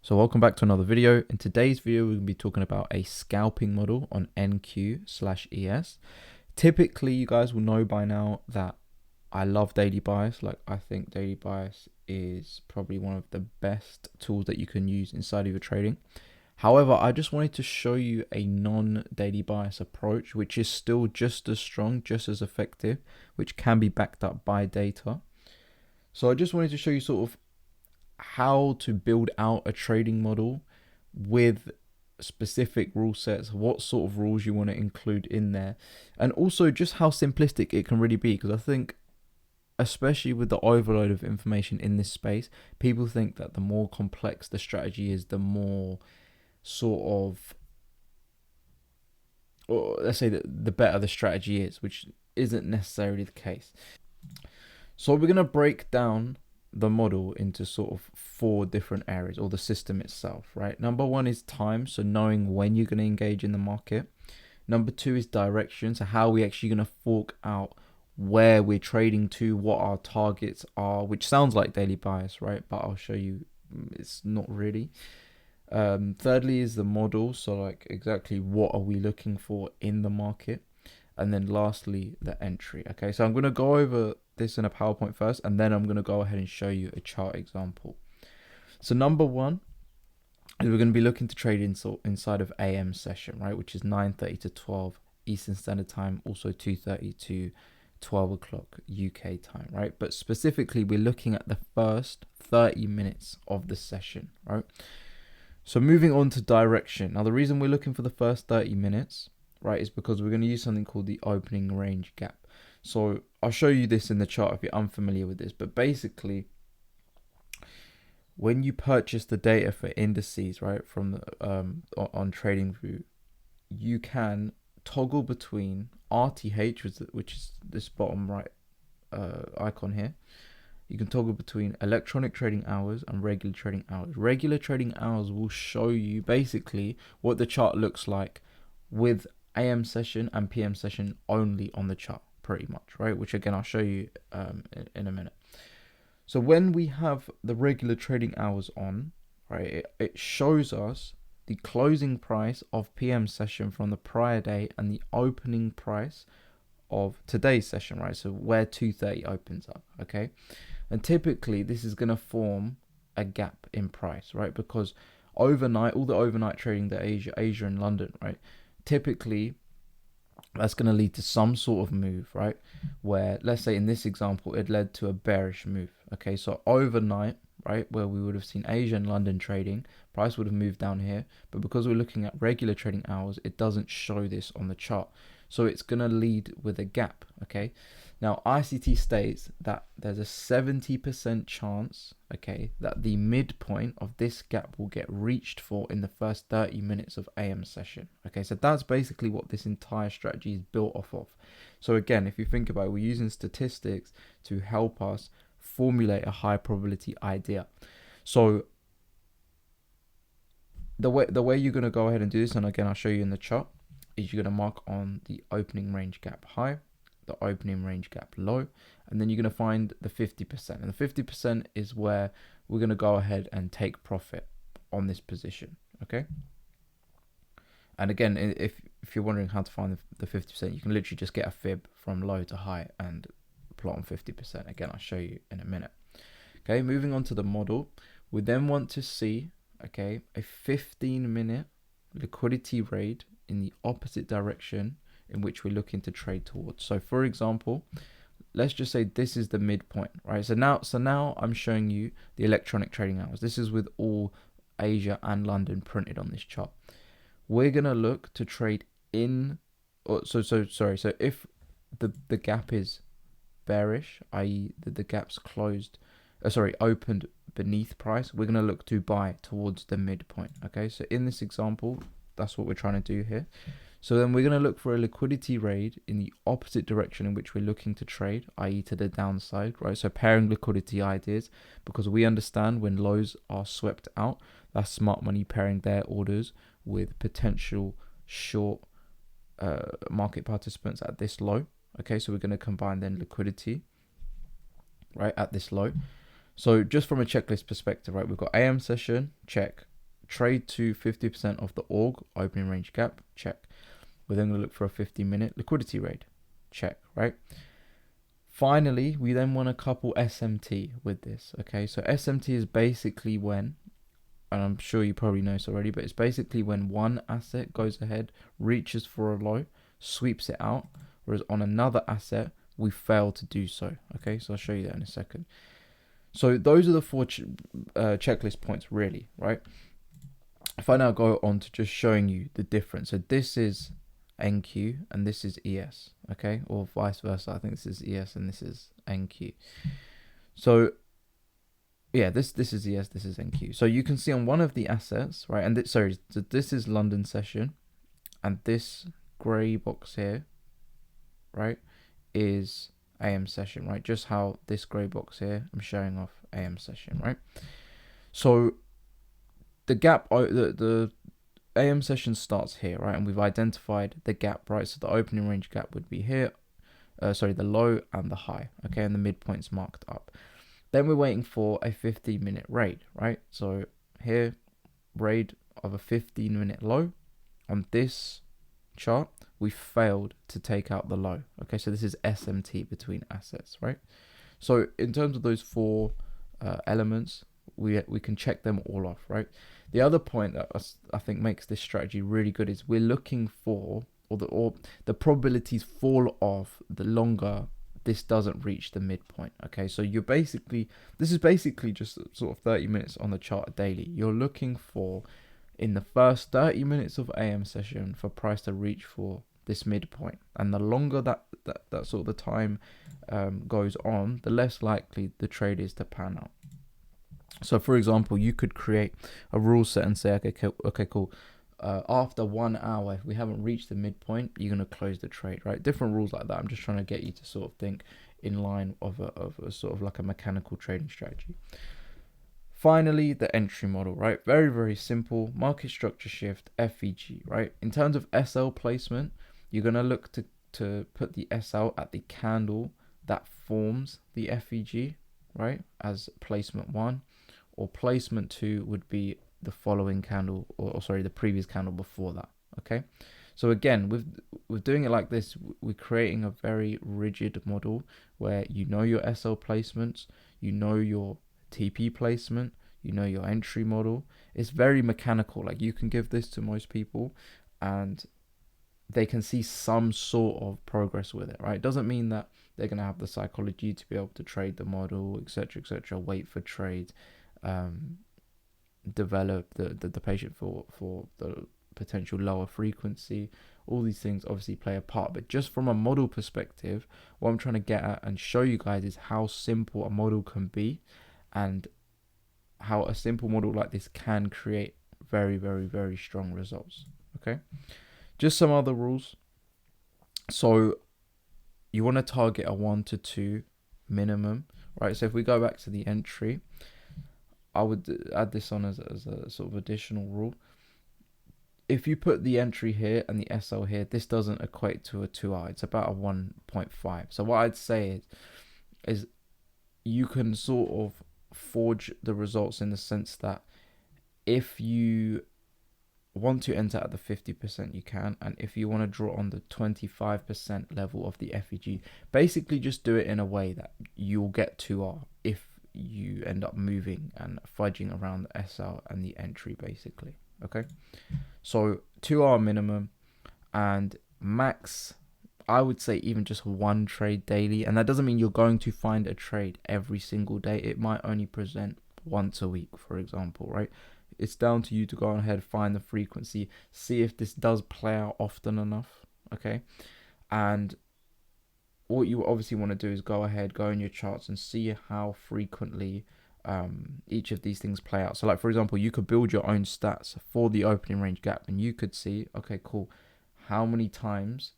So welcome back to another video. In today's video, we're going to be talking about a scalping model on NQ/ES. Typically, you guys will know by now that I love daily bias. I think daily bias is probably one of the best tools that you can use inside of your trading. However, I just wanted to show you a non-daily bias approach, which is still just as strong, just as effective, which can be backed up by data. So I just wanted to show you sort of how to build out a trading model with specific rule sets, what sort of rules you want to include in there, and also just how simplistic it can really be. Because I think, especially with the overload of information in this space, people think that the more complex the strategy is, the more sort of, or let's say that the better the strategy is, which isn't necessarily the case. So we're going to break down the model into sort of 4 different areas, or the system itself, right? Number 1 is time, so knowing when you're going to engage in the market. Number 2 is direction, so how we actually going to fork out where we're trading to, what our targets are, which sounds like daily bias, right? But I'll show you it's not really. Thirdly is the model, so like exactly what are we looking for in the market. And then lastly, the entry. Okay, so I'm going to go over this in a PowerPoint first, and then I'm going to go ahead and show you a chart example. So number 1 is we're going to be looking to trade inside of AM session, right, which is 9:30 to 12 Eastern Standard Time, also 2:30 to 12 o'clock UK time, right? But specifically, we're looking at the first 30 minutes of the session, right? So moving on to direction. Now, the reason we're looking for the first 30 minutes, right, is because we're going to use something called the opening range gap. So I'll show you this in the chart if you're unfamiliar with this, but basically when you purchase the data for indices, right, from the on TradingView, you can toggle between RTH, which is this bottom right icon here. You can toggle between electronic trading hours and regular trading hours. Regular trading hours will show you basically what the chart looks like with AM session and PM session only on the chart, pretty much, right? Which again, I'll show you in a minute. So when we have the regular trading hours on, right, it shows us the closing price of PM session from the prior day and the opening price of today's session, right? So where 2:30 opens up, okay? And typically this is going to form a gap in price, right? Because overnight, all the overnight trading that Asia and London, right? Typically that's going to lead to some sort of move, right? Where, let's say in this example, it led to a bearish move. Okay, so overnight, right, where we would have seen Asia and London trading, price would have moved down here. But because we're looking at regular trading hours, it doesn't show this on the chart. So it's going to lead with a gap, okay? Now, ICT states that there's a 70% chance, okay, that the midpoint of this gap will get reached for in the first 30 minutes of AM session. Okay, so that's basically what this entire strategy is built off of. So again, if you think about it, we're using statistics to help us formulate a high probability idea. So the way you're going to go ahead and do this, and again, I'll show you in the chart, is you're going to mark on the opening range gap high, the opening range gap low, and then you're going to find the 50%. And the 50% is where we're going to go ahead and take profit on this position, okay? And again, if you're wondering how to find the 50%, you can literally just get a fib from low to high and plot on 50%. Again, I'll show you in a minute. Okay, moving on to the model, we then want to see, okay, a 15-minute liquidity raid in the opposite direction in which we're looking to trade towards. So for example, let's just say this is the midpoint, right? So now I'm showing you the electronic trading hours. This is with all Asia and London printed on this chart. We're gonna look to trade in, or so if the gap is bearish, i.e. the gap's closed, opened beneath price, we're gonna look to buy towards the midpoint. Okay, so in this example, that's what we're trying to do here. So then we're going to look for a liquidity raid in the opposite direction in which we're looking to trade, i.e. to the downside, right? So pairing liquidity ideas, because we understand when lows are swept out, that's smart money pairing their orders with potential short market participants at this low. Okay, so we're going to combine then liquidity, right, at this low. So just from a checklist perspective, right, we've got AM session, check. trade to 50% of the org, opening range gap, check. We're then going to look for a 15-minute liquidity raid, check, right? Finally, we then want to couple SMT with this, okay? So SMT is basically when, and I'm sure you probably know this already, but it's basically when one asset goes ahead, reaches for a low, sweeps it out, whereas on another asset, we fail to do so, okay? So I'll show you that in a second. So those are the four checklist points, really, right? If I now go on to just showing you the difference. So this is NQ and this is ES, okay? Or vice versa. I think this is ES and this is NQ. So yeah, this is ES, this is NQ. So you can see on one of the assets, right? And so this is London session, and this gray box here, right, is AM session, right? Just how this gray box here, I'm showing off AM session, right? So the gap, the AM session starts here, right? And we've identified the gap, right? So the opening range gap would be here, the low and the high, okay? And the midpoint's marked up. Then we're waiting for a 15-minute raid, right? So here, raid of a 15-minute low. On this chart, we failed to take out the low. Okay, so this is SMT between assets, right? So in terms of those four elements, we can check them all off, right? The other point that I think makes this strategy really good is we're looking for, or the probabilities fall off the longer this doesn't reach the midpoint. Okay, so this is basically just sort of 30 minutes on the chart daily. You're looking for, in the first 30 minutes of AM session, for price to reach for this midpoint, and the longer that sort of the time goes on, the less likely the trade is to pan out. So for example, you could create a rule set and say, okay, cool. After 1 hour, if we haven't reached the midpoint, you're going to close the trade, right? Different rules like that. I'm just trying to get you to sort of think in line of a sort of like a mechanical trading strategy. Finally, the entry model, right? Very, very simple. Market structure shift, FEG, right? In terms of SL placement, you're going to look to put the SL at the candle that forms the FEG, right? As placement 1, or placement 2 would be the following candle, or sorry, the previous candle before that. Okay, so again, with doing it like this, we're creating a very rigid model where you know your SL placements, you know your TP placement, you know your entry model. It's very mechanical. Like, you can give this to most people and they can see some sort of progress with it, right? It doesn't mean that they're going to have the psychology to be able to trade the model, etc., wait for trades, develop the patient for the potential lower frequency. All these things obviously play a part, but just from a model perspective, what I'm trying to get at and show you guys is how simple a model can be, and how a simple model like this can create very, very, very strong results. Okay, just some other rules. So you want to target a 1 to 2 minimum, right? So if we go back to the entry, I would add this on as a sort of additional rule. If you put the entry here and the SL here, this doesn't equate to a 2R. It's about a 1.5. So what I'd say is you can sort of forge the results in the sense that if you want to enter at the 50%, you can, and if you want to draw on the 25% level of the FEG, basically just do it in a way that you'll get 2R if you end up moving and fudging around the SL and the entry, basically. Okay, so 2R minimum, and max, I would say even just 1 trade daily. And that doesn't mean you're going to find a trade every single day. It might only present once a week, for example, right? It's down to you to go ahead, find the frequency, see if this does play out often enough. Okay, and what you obviously want to do is go ahead, go in your charts and see how frequently each of these things play out. So like, for example, you could build your own stats for the opening range gap, and you could see, okay, cool, how many times,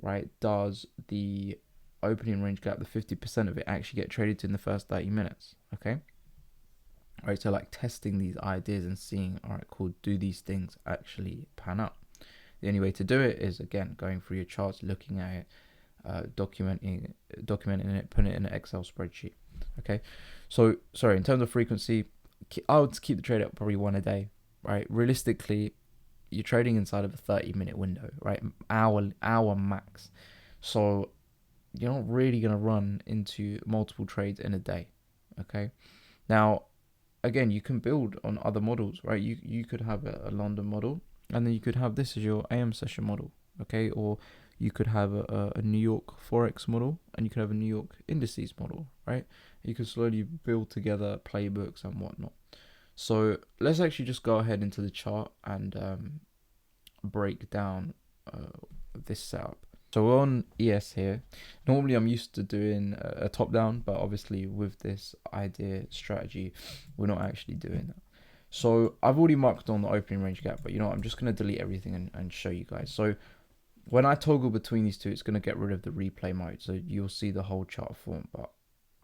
right, does the opening range gap, the 50% of it, actually get traded to in the first 30 minutes? Okay, all right, so like testing these ideas and seeing, all right, cool, do these things actually pan out? The only way to do it is, again, going through your charts, looking at it, documenting it, putting it in an Excel spreadsheet. Okay, so sorry, in terms of frequency, I would keep the trade up probably 1 a day, right? Realistically, you're trading inside of a 30-minute window, right? Hour max. So you're not really going to run into multiple trades in a day, okay? Now, again, you can build on other models, right? You could have a London model, and then you could have this as your AM session model, okay? Or you could have a New York Forex model, and you could have a New York Indices model, right? You can slowly build together playbooks and whatnot. So let's actually just go ahead into the chart and break down this setup. So we're on ES here. Normally I'm used to doing a top down, but obviously with this idea strategy, we're not actually doing that. So I've already marked on the opening range gap, but you know what, I'm just going to delete everything and show you guys. So when I toggle between these two, it's going to get rid of the replay mode. So you'll see the whole chart form, but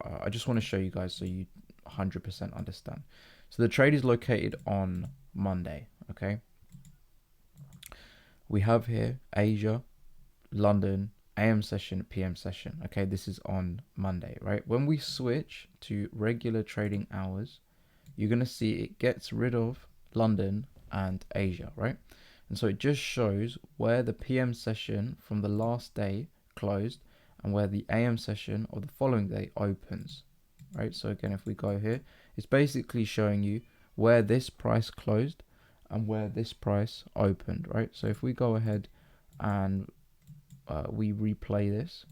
I just want to show you guys so you 100% understand. So the trade is located on Monday, okay? We have here Asia, London, AM session, PM session. Okay, this is on Monday, right? When we switch to regular trading hours, you're going to see it gets rid of London and Asia, right? And so it just shows where the PM session from the last day closed and where the AM session of the following day opens, right? So again, if we go here, it's basically showing you where this price closed and where this price opened, right? So if we go ahead and we replay this,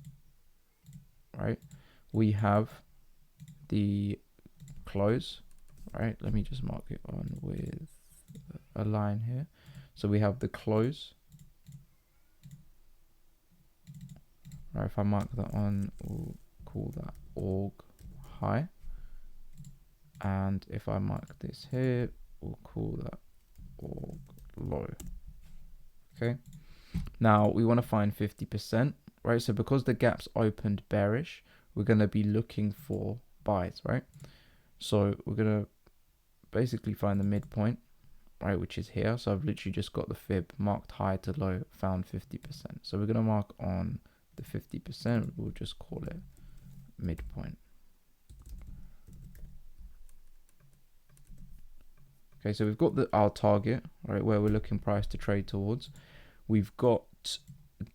right, we have the close, right? Let me just mark it on with a line here. So we have the close, right? If I mark that on, we'll call that org high, and if I mark this here, we'll call that org low. Okay, now we want to find 50%, right? So because the gap's opened bearish, we're going to be looking for buys, right? So we're going to basically find the midpoint, right, which is here. So I've literally just got the fib marked high to low, found 50%. So we're going to mark on the 50%, we'll just call it midpoint. Okay, so we've got our target, right, where we're looking price to trade towards. We've got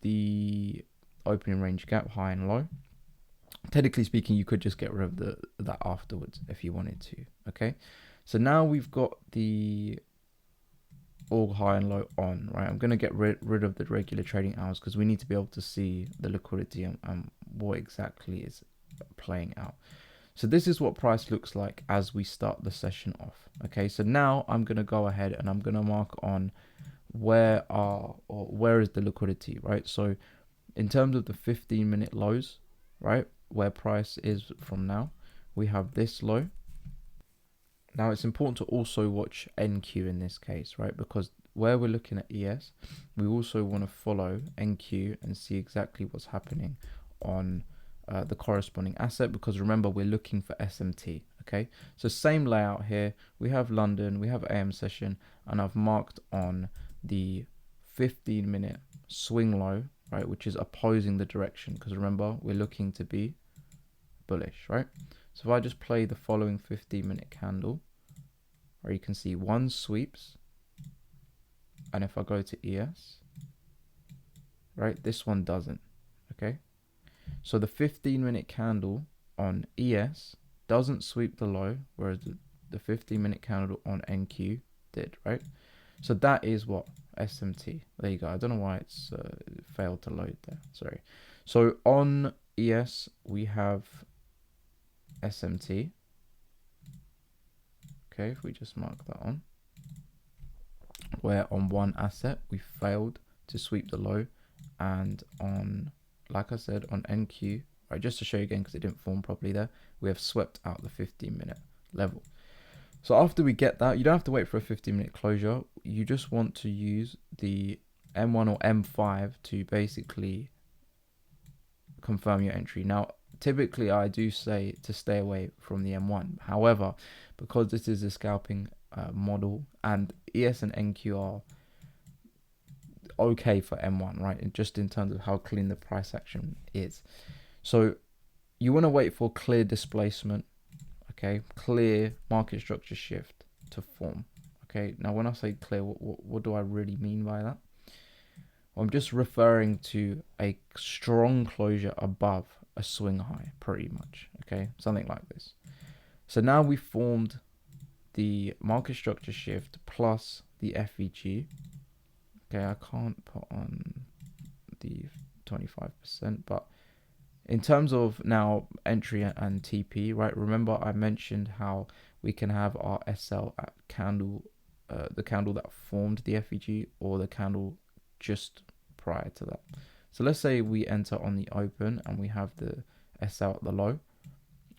the opening range gap, high and low. Technically speaking, you could just get rid of that afterwards if you wanted to. Okay, so now we've got the all high and low on, right? I'm going to get rid of the regular trading hours because we need to be able to see the liquidity and what exactly is playing out. So this is what price looks like as we start the session off. Okay, so now I'm going to go ahead and I'm going to mark on where is the liquidity, right? So in terms of the 15-minute lows, right, where price is from now, we have this low. Now it's important to also watch NQ in this case, right? Because where we're looking at ES, we also want to follow NQ and see exactly what's happening on the corresponding asset, because remember, we're looking for SMT. Okay, so same layout here. We have London, we have AM session, and I've marked on the 15-minute swing low, right, which is opposing the direction, because remember, we're looking to be bullish, right? So if I just play the following 15-minute candle, where you can see one sweeps, and if I go to ES, right, this one doesn't. Okay, so the 15-minute candle on ES doesn't sweep the low, whereas the 15-minute candle on NQ did, right? So that is what SMT. There you go. I don't know why it's failed to load there. Sorry. So on ES we have SMT. Okay, if we just mark that on, where on one asset we failed to sweep the low, and on, like I said, on NQ, right, just to show you again because it didn't form properly there, we have swept out the 15-minute level. So after we get that, you don't have to wait for a 15-minute closure. You just want to use the M1 or M5 to basically confirm your entry. Now, typically I do say to stay away from the M1. However, because this is a scalping model and ES and NQ are okay for M1, right? And just in terms of how clean the price action is. So you want to wait for clear displacement, okay? Clear market structure shift to form, okay? Okay, now when I say clear, what do I really mean by that? Well, I'm just referring to a strong closure above a swing high, pretty much. Okay, something like this. So now we formed the market structure shift plus the FEG. Okay, I can't put on the 25%, but in terms of now entry and TP, right? Remember I mentioned how we can have our SL at candle, the candle that formed the FEG or the candle just prior to that. So let's say we enter on the open and we have the SL at the low.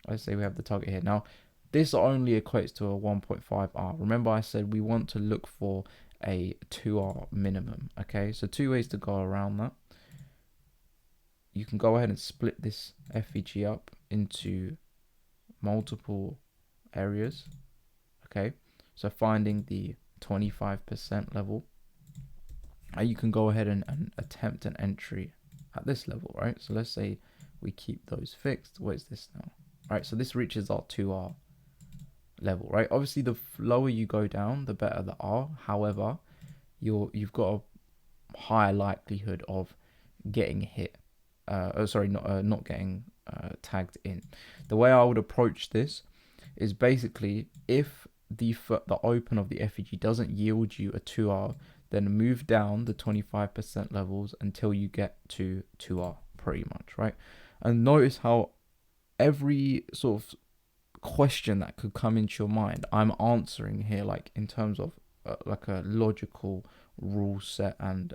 Let's say we have the target here. Now, this only equates to a 1.5R. Remember I said we want to look for a 2R minimum. Okay, so two ways to go around that. You can go ahead and split this FEG up into multiple areas. Okay, so finding the 25% level, and you can go ahead and attempt an entry at this level, right? So let's say we keep those fixed. What is this now? Right, so this reaches our 2R level, right? Obviously, the lower you go down, the better the R. However, you've got a higher likelihood of getting hit. Not getting tagged in. The way I would approach this is basically if the open of the FEG doesn't yield you a 2R, then move down the 25% levels until you get to 2R, pretty much, right? And notice how every sort of question that could come into your mind, I'm answering here, like in terms of like a logical rule set and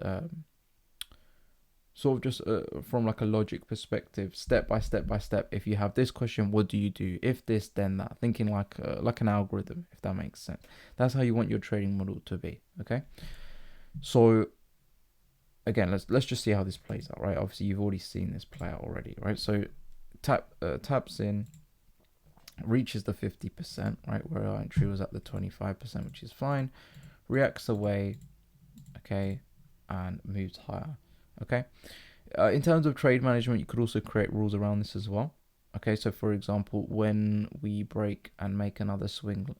sort of just from like a logic perspective, step by step by step. If you have this question, what do you do? If this, then that. Thinking like an algorithm, if that makes sense. That's how you want your trading model to be. Okay. So again, let's just see how this plays out, right? Obviously, you've already seen this play out already, right? So taps in, reaches the 50%, right? Where our entry was at the 25%, which is fine. Reacts away, okay, and moves higher. Okay, in terms of trade management, you could also create rules around this as well. Okay, so for example, when we break and make another swing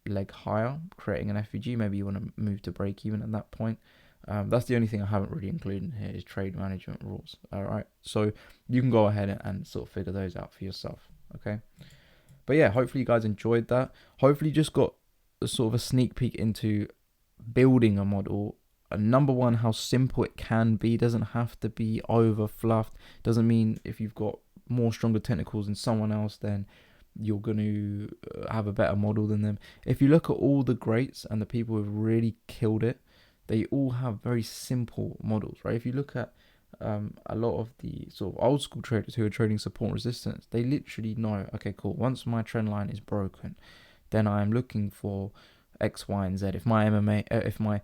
leg higher, creating an FEG, maybe you want to move to break even at that point. That's the only thing I haven't really included here is trade management rules. All right, so you can go ahead and sort of figure those out for yourself. Okay, but yeah, hopefully you guys enjoyed that. Hopefully you just got a sort of a sneak peek into building a model. Number one, how simple it can be. Doesn't have to be over fluffed. Doesn't mean if you've got more stronger technicals than someone else, then you're going to have a better model than them. If you look at all the greats and the people who've really killed it, they all have very simple models, right? If you look at a lot of the sort of old school traders who are trading support and resistance, they literally know, okay, cool, once my trend line is broken, then I am looking for X, Y, and Z. If my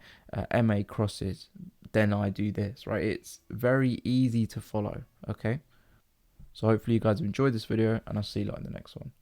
MA crosses, then I do this, right? It's very easy to follow, okay? So hopefully you guys have enjoyed this video, and I'll see you in the next one.